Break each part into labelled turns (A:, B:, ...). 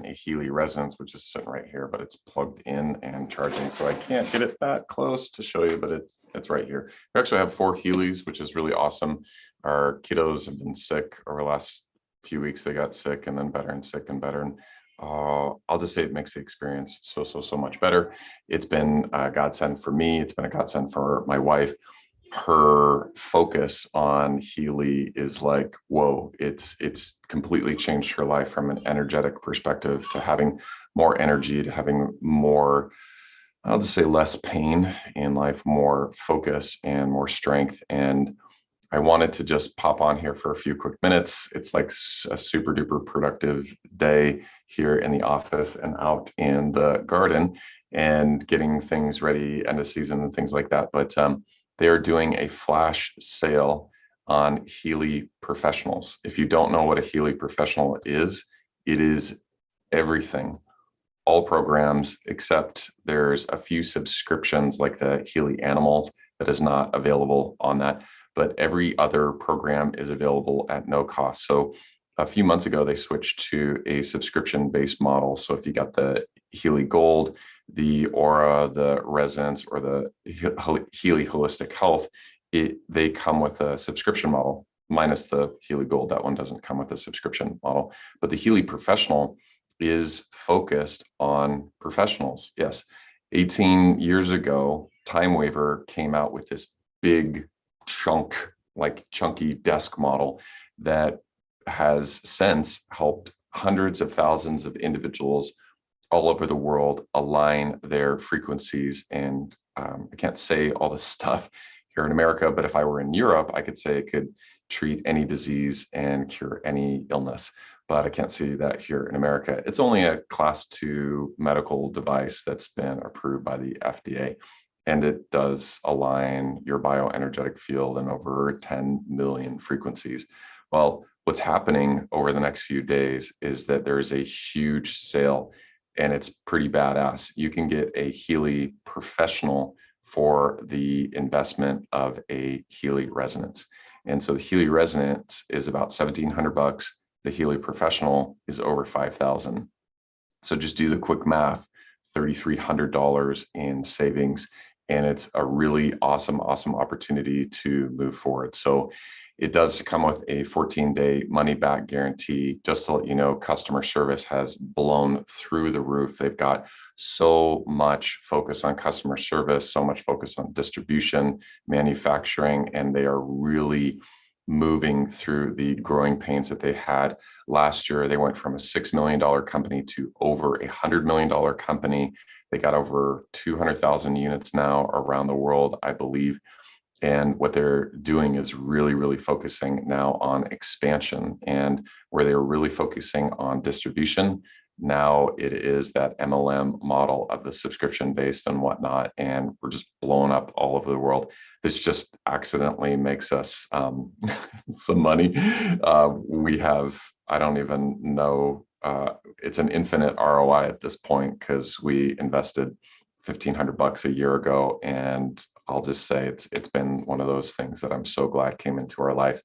A: in a Healy Resonance, which is sitting right here, but it's plugged in and charging. So I can't get it that close to show you, but it's right here. We actually have 4 Healys, which is really awesome. Our kiddos have been sick over the last few weeks. They got sick and then better and sick and better. And I'll just say it makes the experience so much better. It's been a godsend for me. It's been a godsend for my wife. Her focus on Healy is like, whoa, it's completely changed her life from an energetic perspective to having more energy, to having more, I'll just say less pain in life, more focus and more strength. And I wanted to just pop on here for a few quick minutes. It's like a super duper productive day here in the office and out in the garden and getting things ready, end of season and things like that. But they are doing a flash sale on Healy professionals. If you don't know what a Healy professional is, it is everything, all programs, except there's a few subscriptions like the Healy Animals that is not available on that, but every other program is available at no cost. So a few months ago, they switched to a subscription-based model. So if you got the Healy Gold, the Aura, the Resonance, or the Healy Holistic Health, they come with a subscription model, minus the Healy Gold. That one doesn't come with a subscription model. But the Healy Professional is focused on professionals. Yes, 18 years ago, Time Waiver came out with this big chunky desk model that has since helped hundreds of thousands of individuals all over the world align their frequencies. And I can't say all this stuff here in America, but if I were in Europe, I could say it could treat any disease and cure any illness. But I can't see that here in America. It's only a class 2 medical device that's been approved by the FDA. And it does align your bioenergetic field in over 10 million frequencies. Well, what's happening over the next few days is that there is a huge sale, and it's pretty badass. You can get a Healy Professional for the investment of a Healy Resonance. And so the Healy Resonance is about $1,700. The Healy Professional is over $5,000. So just do the quick math, $3,300 in savings. And it's a really awesome opportunity to move forward. So it does come with a 14-day money-back guarantee. Just to let you know, customer service has blown through the roof. They've got so much focus on customer service, so much focus on distribution, manufacturing, and they are really moving through the growing pains that they had last year. They went from a $6 million company to over a $100 million company. They got over 200,000 units now around the world, I believe. And what they're doing is really focusing now on expansion, and where they were really focusing on distribution, now it is that MLM model of the subscription based and whatnot. And we're just blowing up all over the world. This just accidentally makes us some money. We have, I don't even know, it's an infinite ROI at this point, because we invested $1,500 a year ago, and I'll just say it's been one of those things that I'm so glad came into our life.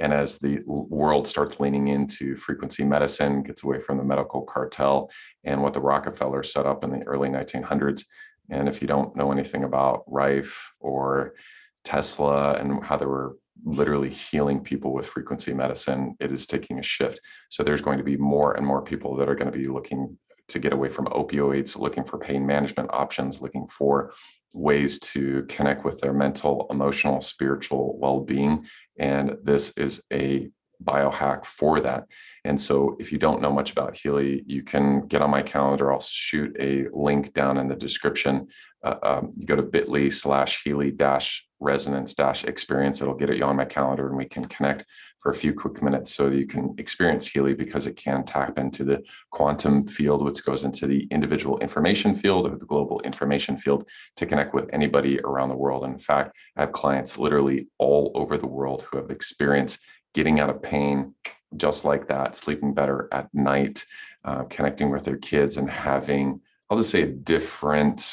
A: And as the world starts leaning into frequency medicine, gets away from the medical cartel and what the Rockefeller set up in the early 1900s. And if you don't know anything about Rife or Tesla and how they were literally healing people with frequency medicine, it is taking a shift. So there's going to be more and more people that are going to be looking to get away from opioids, looking for pain management options, looking for ways to connect with their mental, emotional, spiritual well-being. And this is a biohack for that. And so if you don't know much about Healy, you can get on my calendar. I'll shoot a link down in the description. You go to bit.ly/Healy-resonance-experience. It'll get you on my calendar, and we can connect for a few quick minutes so that you can experience Healy, because it can tap into the quantum field, which goes into the individual information field or the global information field, to connect with anybody around the world. And in fact, I have clients literally all over the world who have experienced getting out of pain just like that, sleeping better at night, connecting with their kids, and having, I'll just say, a different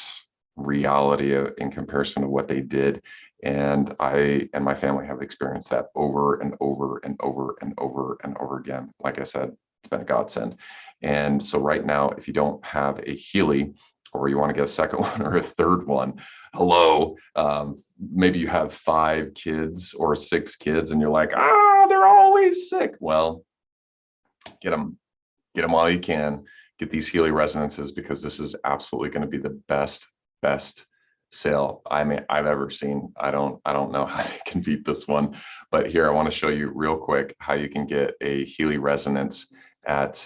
A: reality in comparison to what they did. And I and my family have experienced that over and over and over and over and over again. Like I said, it's been a godsend. And so right now, if you don't have a Healy, or you want to get a second one or a third one, hello, maybe you have 5 kids or 6 kids and you're like, they're always sick. Well, get them while you can. Get these Healy Resonances, because this is absolutely going to be the best sale I've ever seen. I don't know how they can beat this one, but here I want to show you real quick how you can get a Healy Resonance at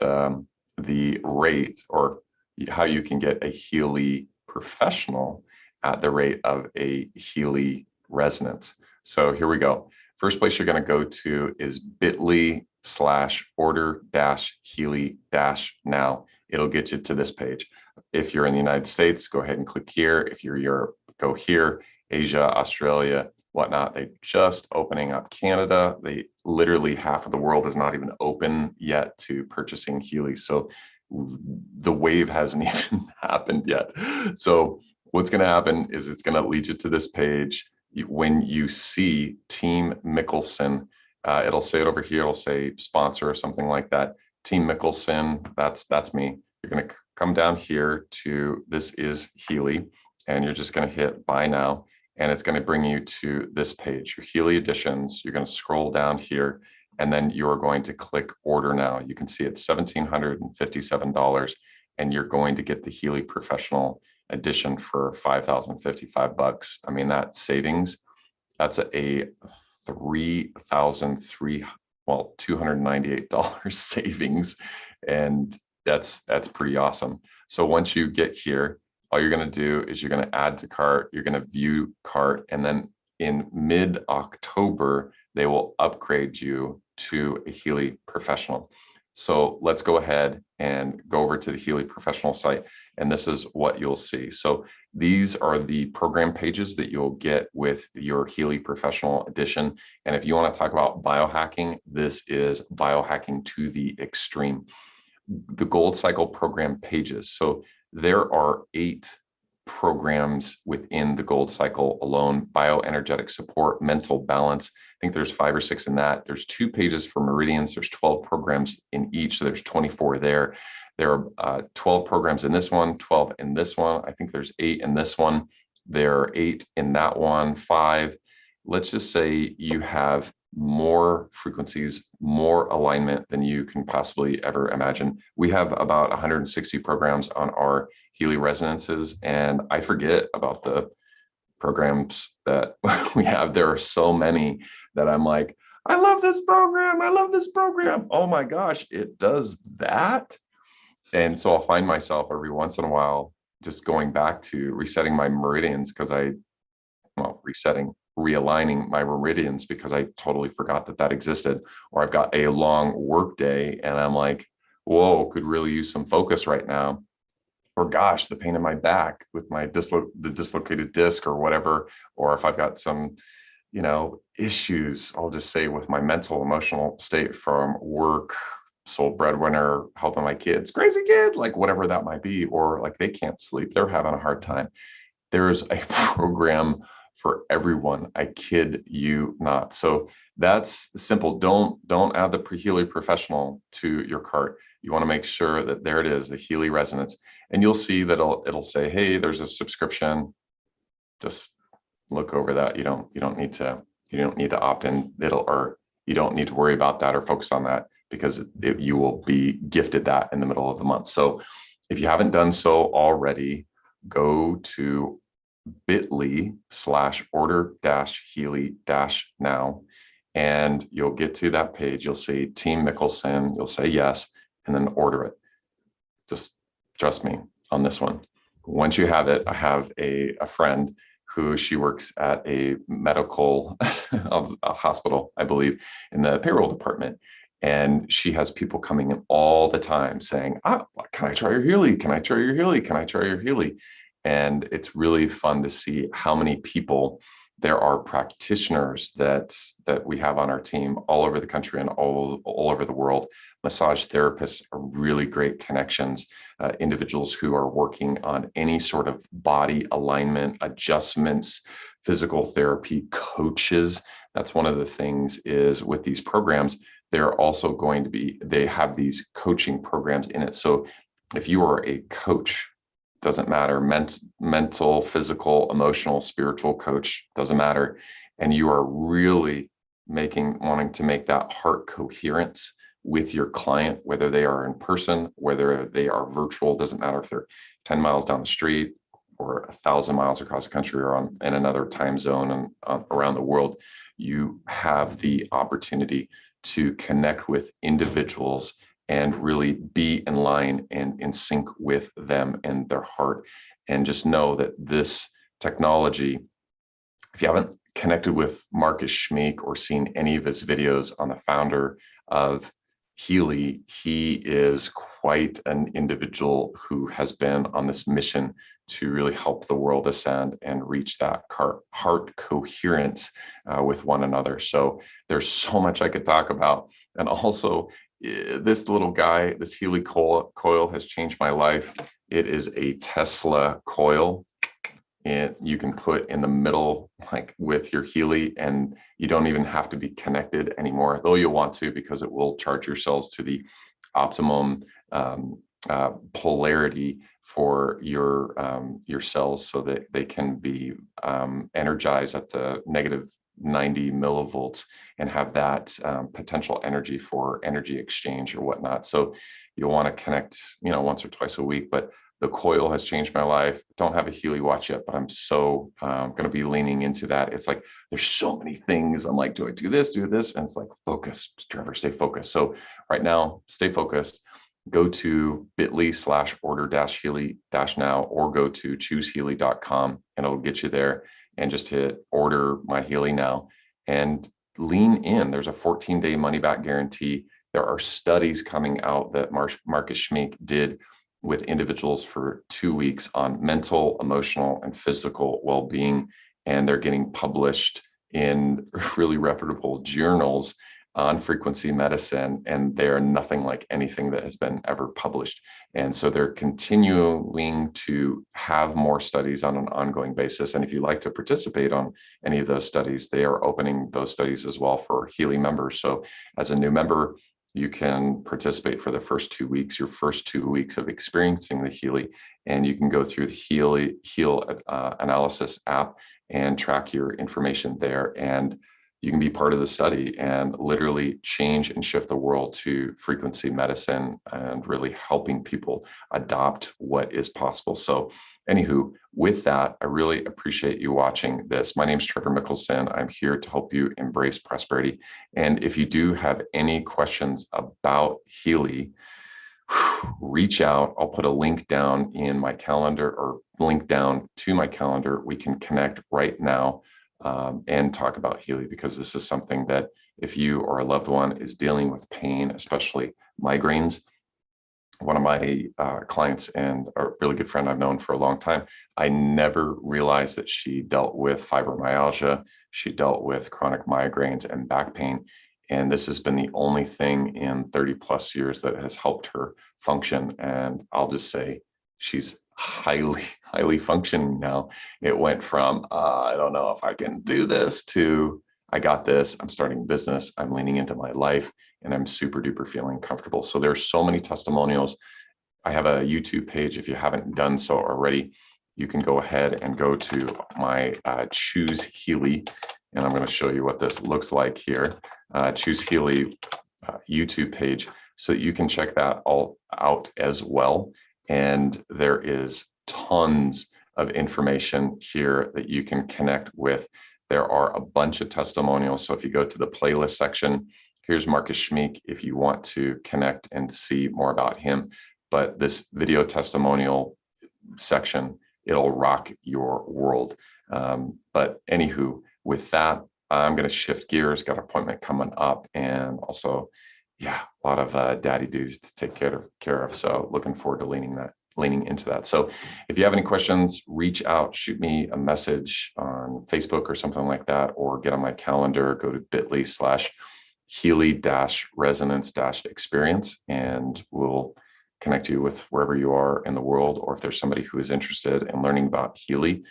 A: the rate, or how you can get a Healy Professional at the rate of a Healy Resonance. So here we go. First place you're going to go to is bit.ly/order-Healy-now. It'll get you to this page. If you're in the United States, go ahead and click here. If you're Europe, go here. Asia, Australia, whatnot. They just opening up Canada. They literally, half of the world is not even open yet to purchasing Healy. So the wave hasn't even happened yet. So what's going to happen is it's going to lead you to this page. When you see Team Mickelson, it'll say it over here. It'll say sponsor or something like that. Team Mickelson, that's me. You're going to come down here to This Is Healy, and you're just going to hit buy now, and it's going to bring you to this page, your Healy editions. You're going to scroll down here, and then you're going to click order now. You can see it's $1,757, and you're going to get the Healy Professional edition for $5,055. I mean, that savings, that's a $298 savings, and that's pretty awesome. So once you get here, all you're going to do is you're going to add to cart, you're going to view cart, and then in mid-October they will upgrade you to a Healy Professional. So let's go ahead and go over to the Healy Professional site, and this is what you'll see. So these are the program pages that you'll get with your Healy Professional edition. And if you want to talk about biohacking, this is biohacking to the extreme. The Gold Cycle program pages. So there are 8 programs within the Gold Cycle alone: bioenergetic support, mental balance. I think there's 5 or 6 in that. There's 2 pages for meridians. There's 12 programs in each, so there's 24 there. There are 12 programs in this one, 12 in this one. I think there's 8 in this one. There are 8 in that one, 5. Let's just say you have more frequencies, more alignment than you can possibly ever imagine. We have about 160 programs on our Healy Resonances, and I forget about the programs that we have. There are so many that I'm like, I love this program. I love this program. Oh my gosh, it does that. And so I'll find myself every once in a while just going back to resetting my meridians, because realigning my meridians, because I totally forgot that existed. Or I've got a long work day and I'm like, whoa, could really use some focus right now. Or gosh, the pain in my back with my dislocated disc or whatever. Or if I've got some, issues, I'll just say, with my mental, emotional state from work, sole breadwinner, helping my kids, crazy kids, like whatever that might be, or like they can't sleep, they're having a hard time. There's a program for everyone. I kid you not. So that's simple. Don't add the Healy Professional to your cart. You want to make sure that there it is, the Healy Resonance, and you'll see that it'll say, hey, there's a subscription. Just look over that. You don't need to opt in. You don't need to worry about that or focus on that, because you will be gifted that in the middle of the month. So if you haven't done so already, go to bit.ly/order-Healy-now, and you'll get to that page. You'll see Team Mickelson. You'll say yes, and then order it. Just trust me on this one. Once you have it, I have a friend who, she works at a medical a hospital, I believe, in the payroll department. And she has people coming in all the time saying, can I try your Healy? Can I try your Healy? Can I try your Healy? And it's really fun to see how many people there are, practitioners that we have on our team all over the country and all over the world. Massage therapists are really great connections, individuals who are working on any sort of body alignment, adjustments, physical therapy coaches. That's one of the things is with these programs, they're also going to be, they have these coaching programs in it. So if you are a coach, doesn't matter, mental, physical, emotional, spiritual coach, doesn't matter, and you are really wanting to make that heart coherence with your client, whether they are in person, whether they are virtual, doesn't matter if they're 10 miles down the street or 1,000 miles across the country or in another time zone and around the world, you have the opportunity to connect with individuals and really be in line and in sync with them and their heart. And just know that this technology, if you haven't connected with Marcus Schmeek or seen any of his videos on the founder of Healy, he is quite an individual who has been on this mission to really help the world ascend and reach that heart coherence with one another. So there's so much I could talk about. And also, this little guy, this Healy coil has changed my life. It is a Tesla coil. And you can put in the middle, like with your Healy, and you don't even have to be connected anymore, though you'll want to, because it will charge your cells to the optimum polarity for your cells, so that they can be energized at the negative 90 millivolts and have that potential energy for energy exchange or whatnot. So you'll want to connect, once or twice a week. But the coil has changed my life. Don't have a Healy watch yet, but I'm so going to be leaning into that. It's like, there's so many things. I'm like, do I do this? And it's like, focus, Trevor, stay focused. So right now, stay focused. Go to bit.ly/order-Healy-now, or go to choosehealy.com, and it'll get you there, and just hit order my Healy now and lean in. There's a 14-day money back guarantee. There are studies coming out that Marcus Schmeek did with individuals for 2 weeks on mental, emotional, and physical well-being, and they're getting published in really reputable journals on frequency medicine, and they are nothing like anything that has been ever published. And so they're continuing to have more studies on an ongoing basis. And if you'd like to participate on any of those studies, they are opening those studies as well for Healy members. So as a new member, you can participate for the first 2 weeks, your first 2 weeks of experiencing the Healy, and you can go through the Heal Analysis app and track your information there. And you can be part of the study and literally change and shift the world to frequency medicine and really helping people adopt what is possible. So anywho, with that, I really appreciate you watching this. My name is Trevor Mickelson. I'm here to help you embrace prosperity. And if you do have any questions about Healy, reach out. I'll put a link down in my calendar, or link down to my calendar. We can connect right now and talk about Healy, because this is something that if you or a loved one is dealing with pain, especially migraines. One of my clients and a really good friend I've known for a long time, I never realized that she dealt with fibromyalgia. She dealt with chronic migraines and back pain. And this has been the only thing in 30 plus years that has helped her function. And I'll just say she's highly functioning now. It went from, I don't know if I can do this, to I got this, I'm starting a business, I'm leaning into my life, and I'm super duper feeling comfortable. So there's so many testimonials. I have a YouTube page. If you haven't done so already, you can go ahead and go to my Choose Healy, and I'm going to show you what this looks like here. Choose Healy YouTube page, so that you can check that all out as well. And there is tons of information here that you can connect with. There are a bunch of testimonials. So if you go to the playlist section, here's Marcus Schmeek if you want to connect and see more about him. But this video testimonial section, it'll rock your world. But anywho, with that, I'm going to shift gears, got an appointment coming up, and also, yeah, a lot of daddy duties to take care of. So looking forward to leaning into that. So if you have any questions, reach out, shoot me a message on Facebook or something like that, or get on my calendar, go to bit.ly/Healy-Resonance-Experience, and we'll connect you with wherever you are in the world, or if there's somebody who is interested in learning about Healy.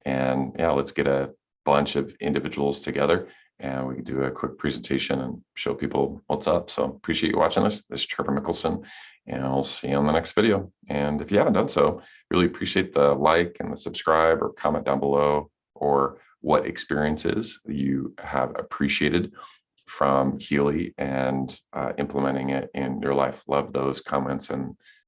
A: And yeah, let's get a bunch of individuals together and we can do a quick presentation and show people what's up. So appreciate you watching this. This is Trevor Mickelson, and I'll see you on the next video. And if you haven't done so, really appreciate the like and the subscribe or comment down below, or what experiences you have appreciated from Healy and implementing it in your life. Love those comments and